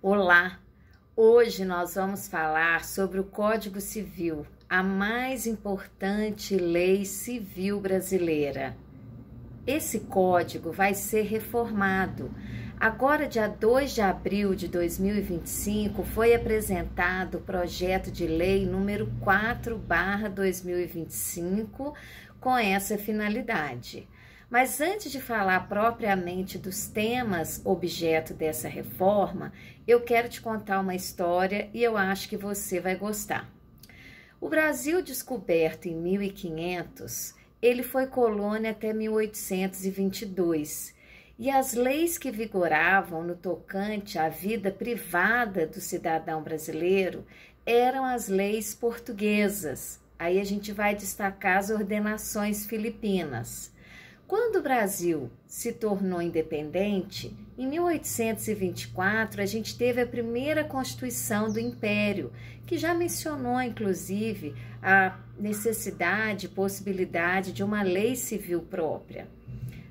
Olá! Hoje nós vamos falar sobre o Código Civil, a mais importante lei civil brasileira. Esse código vai ser reformado. Agora, dia 2 de abril de 2025, foi apresentado o projeto de lei número 4/2025 com essa finalidade. Mas antes de falar propriamente dos temas objeto dessa reforma, eu quero te contar uma história e eu acho que você vai gostar. O Brasil, descoberto em 1500, ele foi colônia até 1822, e as leis que vigoravam no tocante à vida privada do cidadão brasileiro eram as leis portuguesas. Aí a gente vai destacar as ordenações filipinas. Quando o Brasil se tornou independente, em 1824, a gente teve a primeira Constituição do Império, que já mencionou, inclusive, a necessidade e possibilidade de uma lei civil própria.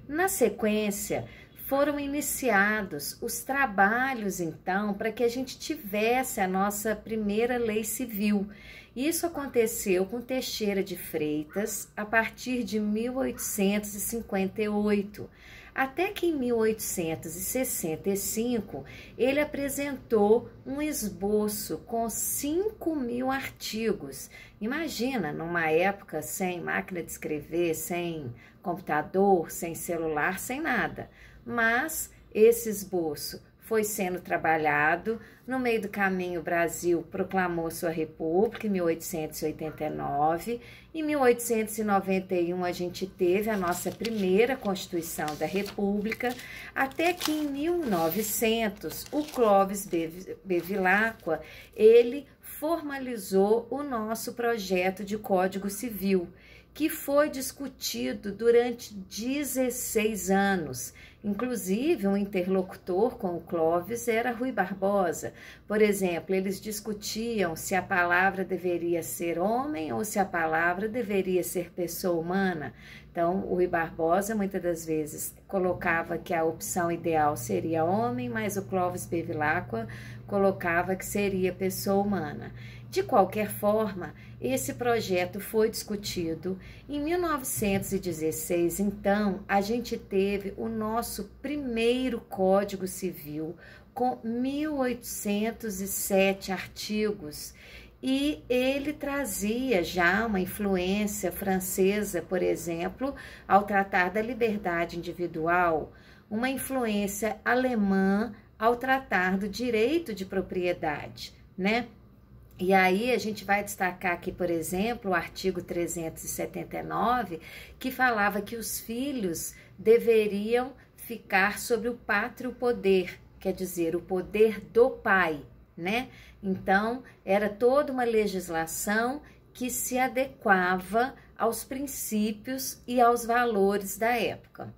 Na sequência, foram iniciados os trabalhos, então, para que a gente tivesse a nossa primeira lei civil. Isso aconteceu com Teixeira de Freitas a partir de 1858, até que em 1865 ele apresentou um esboço com 5.000 artigos. Imagina, numa época sem máquina de escrever, sem computador, sem celular, sem nada. Mas esse esboço foi sendo trabalhado. No meio do caminho, o Brasil proclamou sua república em 1889. Em 1891, a gente teve a nossa primeira Constituição da República, até que em 1900, o Clóvis Bevilacqua, ele formalizou o nosso projeto de Código Civil, que foi discutido durante 16 anos. Inclusive, um interlocutor com o Clóvis era Rui Barbosa. Por exemplo, eles discutiam se a palavra deveria ser homem ou se a palavra deveria ser pessoa humana. Então, o Rui Barbosa, muitas das vezes, colocava que a opção ideal seria homem, mas o Clóvis Bevilacqua colocava que seria pessoa humana. De qualquer forma, esse projeto foi discutido. Em 1916, então, a gente teve o nosso primeiro Código Civil com 1.807 artigos. E ele trazia já uma influência francesa, por exemplo, ao tratar da liberdade individual, uma influência alemã ao tratar do direito de propriedade, né? E aí a gente vai destacar aqui, por exemplo, o artigo 379, que falava que os filhos deveriam ficar sobre o pátrio poder, quer dizer, o poder do pai, né? Então, era toda uma legislação que se adequava aos princípios e aos valores da época.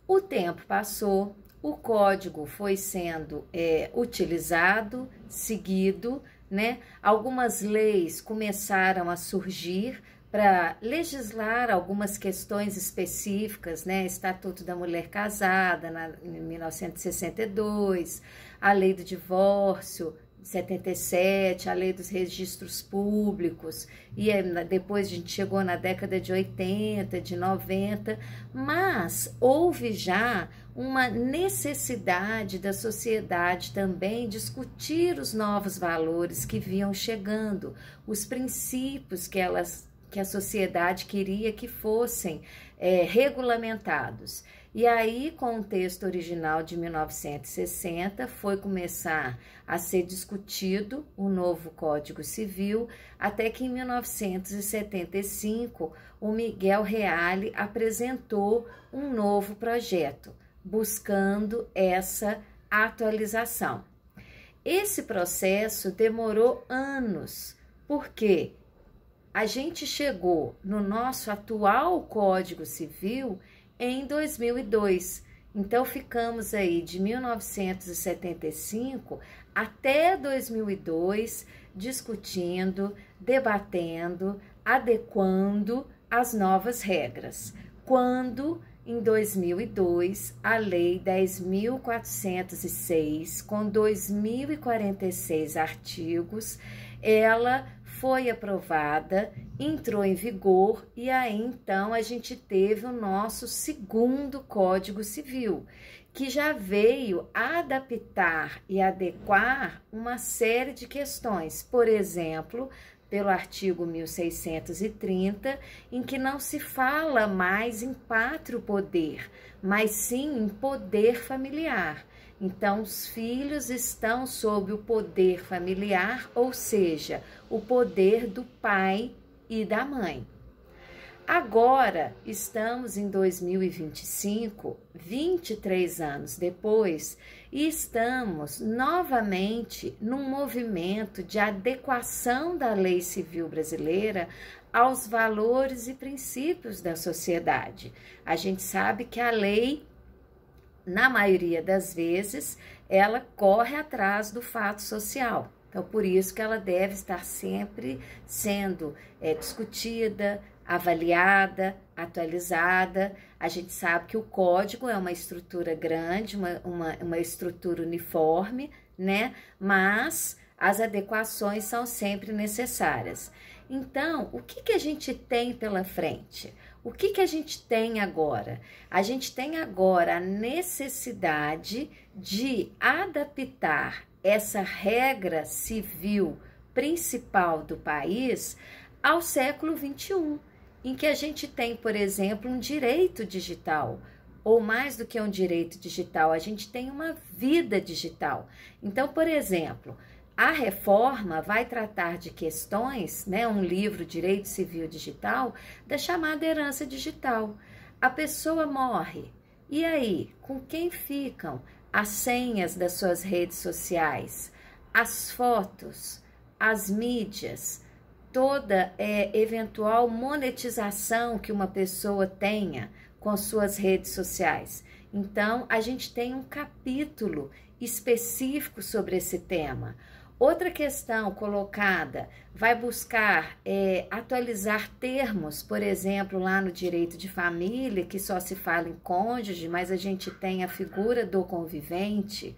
O tempo passou, o código foi sendo utilizado, seguido, né? Algumas leis começaram a surgir para legislar algumas questões específicas, né? Estatuto da Mulher Casada, em 1962, a Lei do Divórcio, 77, a Lei dos Registros Públicos, e depois a gente chegou na década de 80, de 90, mas houve já uma necessidade da sociedade também discutir os novos valores que vinham chegando, os princípios que a sociedade queria que fossem regulamentados. E aí, com o texto original de 1960, foi começar a ser discutido o novo Código Civil, até que em 1975, o Miguel Reale apresentou um novo projeto, buscando essa atualização. Esse processo demorou anos, porque a gente chegou no nosso atual Código Civil em 2002. Então, ficamos aí de 1975 até 2002 discutindo, debatendo, adequando as novas regras. Quando em 2002, a Lei 10.406, com 2.046 artigos, ela foi aprovada, entrou em vigor e aí então a gente teve o nosso segundo Código Civil, que já veio adaptar e adequar uma série de questões, por exemplo, pelo artigo 1630, em que não se fala mais em pátrio poder, mas sim em poder familiar. Então, os filhos estão sob o poder familiar, ou seja, o poder do pai e da mãe. Agora, estamos em 2025, 23 anos depois, e estamos novamente num movimento de adequação da lei civil brasileira aos valores e princípios da sociedade. A gente sabe que a lei, na maioria das vezes, ela corre atrás do fato social. Então, por isso que ela deve estar sempre sendo discutida, avaliada, atualizada. A gente sabe que o código é uma estrutura grande, uma estrutura uniforme, né? Mas as adequações são sempre necessárias. Então, o que a gente tem pela frente? O que a gente tem agora? A gente tem agora a necessidade de adaptar essa regra civil principal do país ao século XXI, em que a gente tem, por exemplo, um direito digital, ou mais do que um direito digital, a gente tem uma vida digital. Então, por exemplo, a reforma vai tratar de questões, né, um livro Direito Civil Digital, da chamada herança digital. A pessoa morre, e aí, com quem ficam as senhas das suas redes sociais, as fotos, as mídias, toda eventual monetização que uma pessoa tenha com suas redes sociais? Então, a gente tem um capítulo específico sobre esse tema. Outra questão colocada vai buscar atualizar termos, por exemplo, lá no direito de família, que só se fala em cônjuge, mas a gente tem a figura do convivente.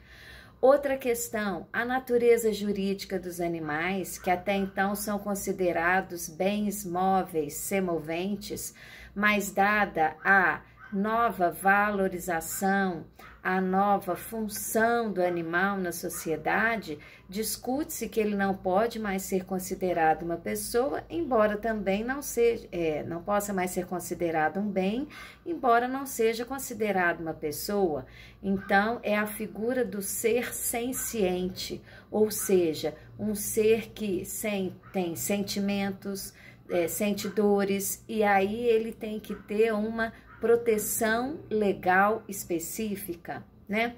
Outra questão, a natureza jurídica dos animais, que até então são considerados bens móveis, semoventes, mas dada a nova valorização, a nova função do animal na sociedade, discute-se que ele não pode mais ser considerado uma pessoa, embora também não seja, não possa mais ser considerado um bem, embora não seja considerado uma pessoa. Então, é a figura do ser senciente, ou seja, um ser que tem sentimentos, sente dores, e aí ele tem que ter uma proteção legal específica, né?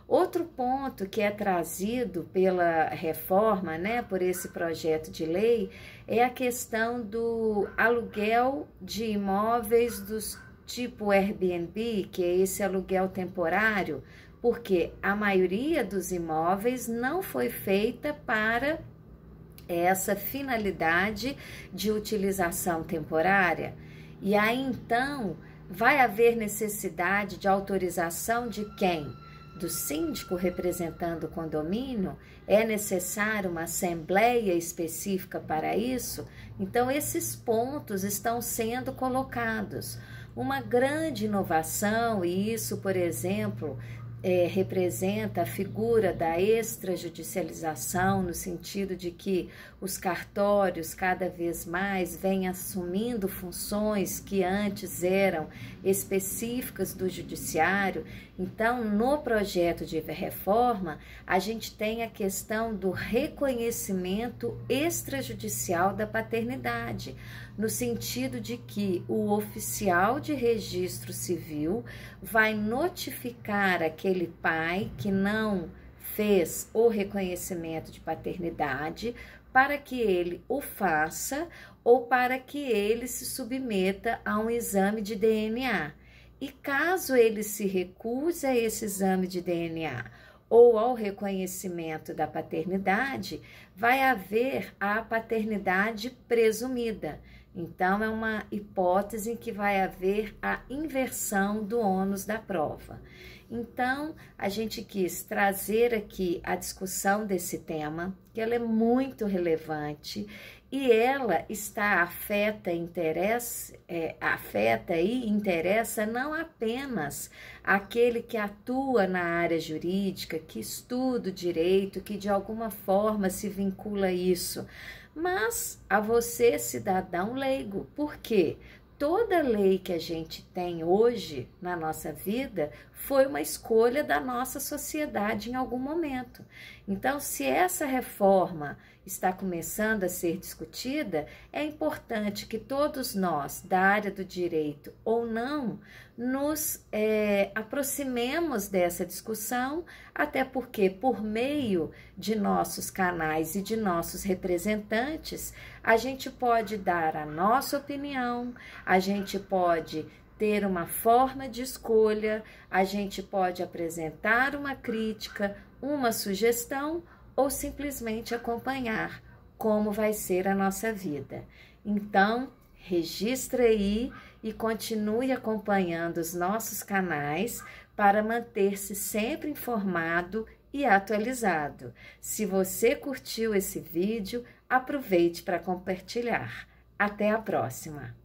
Outro ponto que é trazido pela reforma, né, por esse projeto de lei, é a questão do aluguel de imóveis dos tipo Airbnb, que é esse aluguel temporário, porque a maioria dos imóveis não foi feita para essa finalidade de utilização temporária. E aí, então, vai haver necessidade de autorização de quem? Do síndico representando o condomínio? É necessário uma assembleia específica para isso? Então, esses pontos estão sendo colocados. Uma grande inovação, e isso, por exemplo, representa a figura da extrajudicialização, no sentido de que os cartórios cada vez mais vêm assumindo funções que antes eram específicas do judiciário. Então, no projeto de reforma, a gente tem a questão do reconhecimento extrajudicial da paternidade, no sentido de que o oficial de registro civil vai notificar aquele pai que não fez o reconhecimento de paternidade para que ele o faça ou para que ele se submeta a um exame de DNA. E caso ele se recuse a esse exame de DNA ou ao reconhecimento da paternidade, vai haver a paternidade presumida, Então, é uma hipótese em que vai haver a inversão do ônus da prova. Então, a gente quis trazer aqui a discussão desse tema, que ela é muito relevante e ela afeta e interessa não apenas aquele que atua na área jurídica, que estuda o direito, que de alguma forma se vincula a isso, mas a você, cidadão leigo. Por quê? Toda lei que a gente tem hoje na nossa vida foi uma escolha da nossa sociedade em algum momento. Então, se essa reforma está começando a ser discutida, é importante que todos nós, da área do direito ou não, nos aproximemos dessa discussão, até porque, por meio de nossos canais e de nossos representantes, a gente pode dar a nossa opinião, a gente pode ter uma forma de escolha, a gente pode apresentar uma crítica, uma sugestão ou simplesmente acompanhar como vai ser a nossa vida. Então, registre aí e continue acompanhando os nossos canais para manter-se sempre informado e atualizado. Se você curtiu esse vídeo, aproveite para compartilhar. Até a próxima!